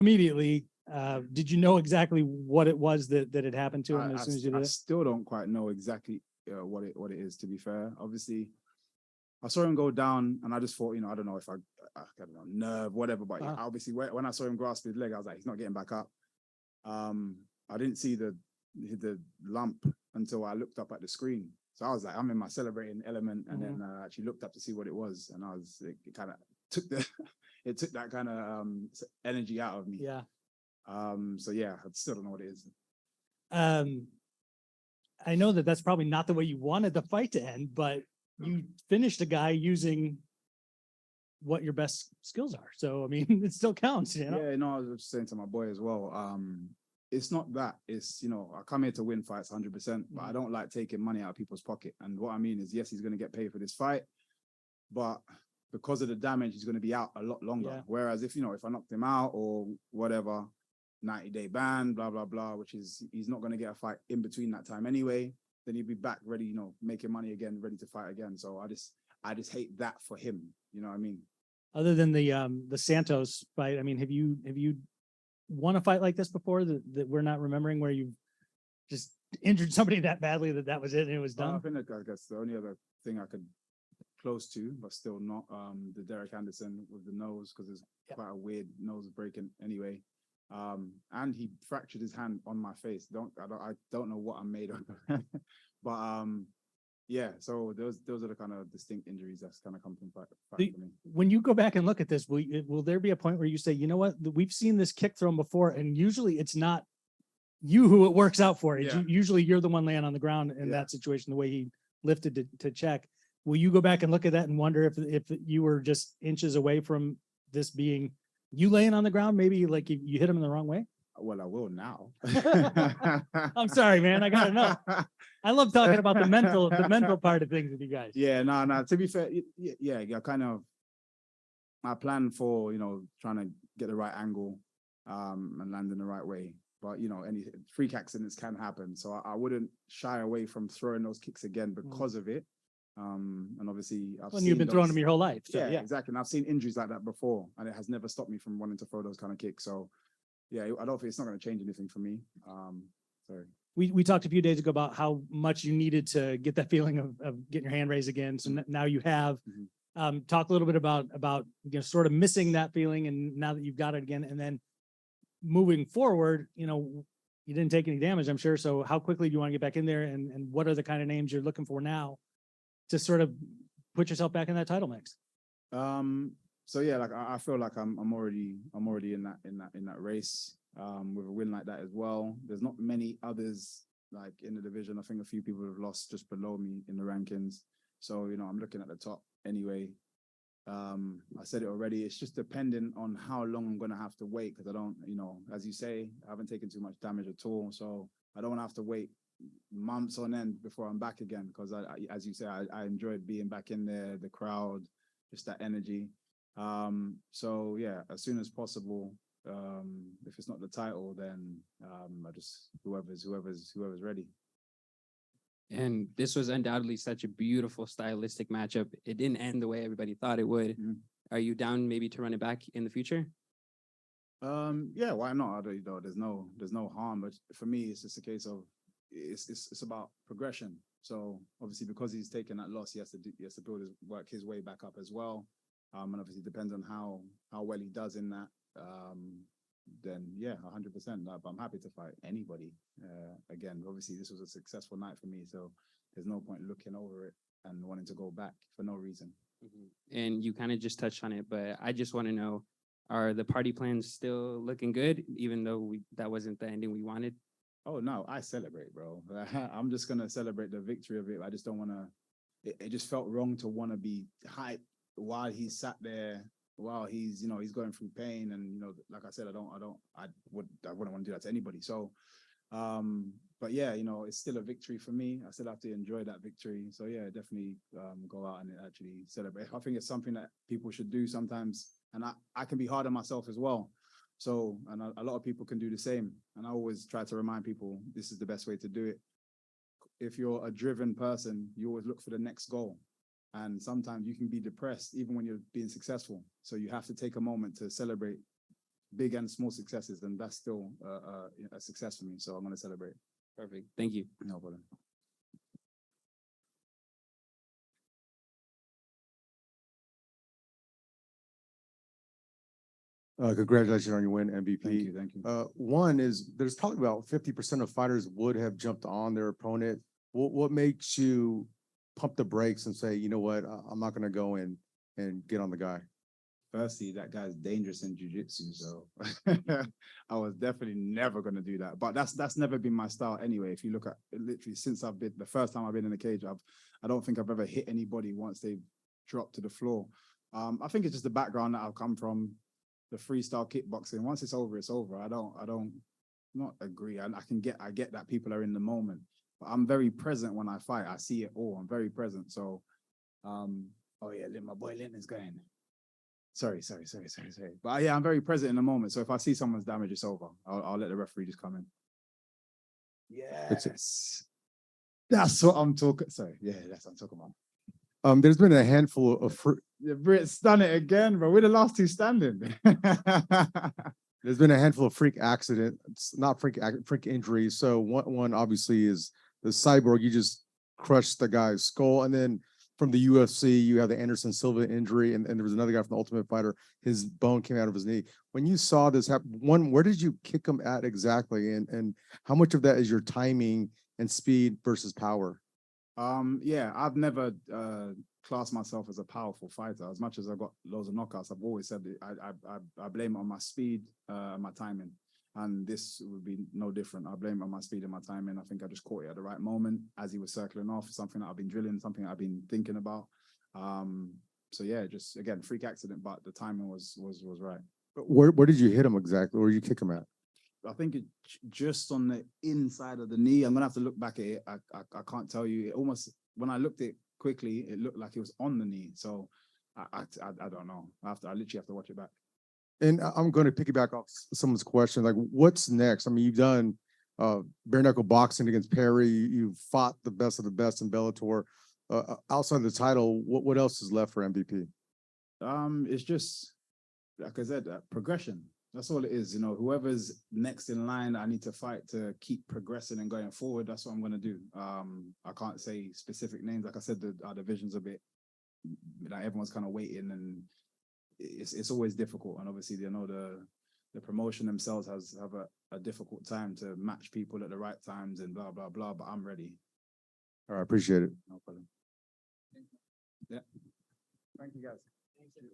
immediately. Did you know exactly what it was that had happened to him as soon as you did I it? still don't quite know exactly what it is, to be fair. Obviously, I saw him go down and I just thought, I don't know if I don't know, nerve, whatever. But obviously, when I saw him grasp his leg, I was like, he's not getting back up. I didn't see the lump until I looked up at the screen. So I was like, I'm in my celebrating element, and then I actually looked up to see what it was, and it kind of took that kind of energy out of me. Yeah. So yeah, I still don't know what it is. I know that's probably not the way you wanted the fight to end, but you finished a guy using what your best skills are. So I mean, it still counts, you know? Yeah, I was just saying to my boy as well. It's not that. It's, I come here to win fights 100%, but I don't like taking money out of people's pocket. And what I mean is, yes, he's going to get paid for this fight, but because of the damage, he's going to be out a lot longer. Yeah. Whereas if I knocked him out or whatever, 90-day ban, blah, blah, blah, which is, he's not going to get a fight in between that time anyway, then he'll be back ready, making money again, ready to fight again. So I just hate that for him. You know what I mean? Other than the Santos fight, I mean, have you won a fight like this before that we're not remembering, where you just injured somebody that badly that was it and it was done? I think I guess the only other thing I could close to, but still not, the Derek Anderson with the nose, because it's quite a weird nose breaking anyway. And he fractured his hand on my face. I don't know what I'm made of, but yeah. So those are the kind of distinct injuries that's kind of come from fight for me. When you go back and look at this, will there be a point where you say, you know what, we've seen this kick thrown before, and usually it's not you who it works out for? It's usually you're the one laying on the ground in that situation, the way he lifted to check. Will you go back and look at that and wonder if you were just inches away from this being you laying on the ground, maybe like you hit him in the wrong way? Well, I will now. I'm sorry, man. I gotta know. I love talking about the mental part of things with you guys. Yeah, no. To be fair, I plan for trying to get the right angle and land in the right way. But any freak accidents can happen, so I wouldn't shy away from throwing those kicks again because of it. And obviously, you've been throwing them your whole life. So, yeah, exactly. And I've seen injuries like that before, and it has never stopped me from wanting to throw those kind of kicks. So, yeah, I don't think it's not going to change anything for me. So we talked a few days ago about how much you needed to get that feeling of getting your hand raised again. So now you have. Talk a little bit about sort of missing that feeling, and now that you've got it again, and then moving forward, you didn't take any damage, I'm sure. So how quickly do you want to get back in there, and what are the kind of names you're looking for now to sort of put yourself back in that title mix? So yeah, like I feel like I'm already in that race with a win like that as well. There's not many others like in the division. I think a few people have lost just below me in the rankings. So I'm looking at the top anyway. I said it already. It's just dependent on how long I'm going to have to wait, because I don't, as you say, I haven't taken too much damage at all. So I don't want to have to wait months on end before I'm back again, because as you say, I enjoyed being back in there, the crowd, just that energy. So yeah, as soon as possible. If it's not the title, then I just whoever's ready. And this was undoubtedly such a beautiful stylistic matchup. It didn't end the way everybody thought it would. Are you down maybe to run it back in the future? Yeah, why not? There's no harm. But for me, it's just a case of it's about progression. So obviously, because he's taken that loss, he has to work his way back up as well. And obviously, it depends on how well he does in that. Then yeah, 100%. But I'm happy to fight anybody. Again, obviously, this was a successful night for me, so there's no point looking over it and wanting to go back for no reason. And you kind of just touched on it, but I just want to know, are the party plans still looking good, even though that wasn't the ending we wanted? Oh no, I celebrate, bro. I'm just gonna celebrate the victory of it. I just don't want to. It just felt wrong to want to be hyped while he sat there, while he's going through pain, and like I said, I wouldn't want to do that to anybody. So, but yeah, it's still a victory for me. I still have to enjoy that victory. So yeah, definitely go out and actually celebrate. I think it's something that people should do sometimes, and I can be hard on myself as well. So, and a lot of people can do the same. And I always try to remind people this is the best way to do it. If you're a driven person, you always look for the next goal. And sometimes you can be depressed even when you're being successful. So you have to take a moment to celebrate big and small successes, then that's still a success for me. So I'm going to celebrate. Perfect. Thank you. No problem. Congratulations on your win, MVP. Thank you. Thank you. One is there's probably about 50% of fighters would have jumped on their opponent. What makes you pump the brakes and say, you know what, I'm not going to go in and get on the guy? Firstly, that guy's dangerous in jiu-jitsu, so I was definitely never going to do that. But that's never been my style anyway. If you look at literally since I've been the first time I've been in the cage, I don't think I've ever hit anybody once they've dropped to the floor. I think it's just the background that I've come from, the freestyle kickboxing. Once it's over, it's over. I don't not agree. I get that people are in the moment, but I'm very present when I fight. I see it all. I'm very present. So, oh yeah, my boy Lynn is going. Sorry. But yeah, I'm very present in the moment. So if I see someone's damage, it's over. I'll let the referee just come in. Yes. That's what I'm talking. Sorry. Yeah, that's what I'm talking about. There's been a handful of The Brits done it again, bro. We're the last two standing. there's been a handful of freak accidents, not freak injuries. So one obviously is the Cyborg. You just crushed the guy's skull, and then from the UFC, you have the Anderson Silva injury, and there was another guy from the Ultimate Fighter. His bone came out of his knee. When you saw this happen, where did you kick him at exactly, and how much of that is your timing and speed versus power? Yeah, I've never classed myself as a powerful fighter. As much as I've got loads of knockouts, I've always said that I blame it on my speed, my timing. And this would be no different. I blame it on my speed and my timing. I think I just caught it at the right moment as he was circling off, something that I've been drilling, something I've been thinking about. So yeah, just again, freak accident, but the timing was right. Where did you hit him exactly? Where did you kick him at? I think it just on the inside of the knee. I'm gonna have to look back at it. I can't tell you. It almost, when I looked at it quickly, it looked like it was on the knee. So I don't know. I literally have to watch it back. And I'm going to piggyback off someone's question, like, what's next? I mean, you've done bare knuckle boxing against Perry. You've fought the best of the best in Bellator. Outside of the title, what else is left for MVP? It's just, like I said, progression. That's all it is. You know, whoever's next in line, I need to fight to keep progressing and going forward. That's what I'm going to do. I can't say specific names. Like I said, our division's a bit, like everyone's kind of waiting, and it's always difficult. And obviously, you know, the promotion themselves have a difficult time to match people at the right times and blah, blah, blah. But I'm ready. All right, appreciate it. No problem. Yeah. Thank you, guys. Thank you.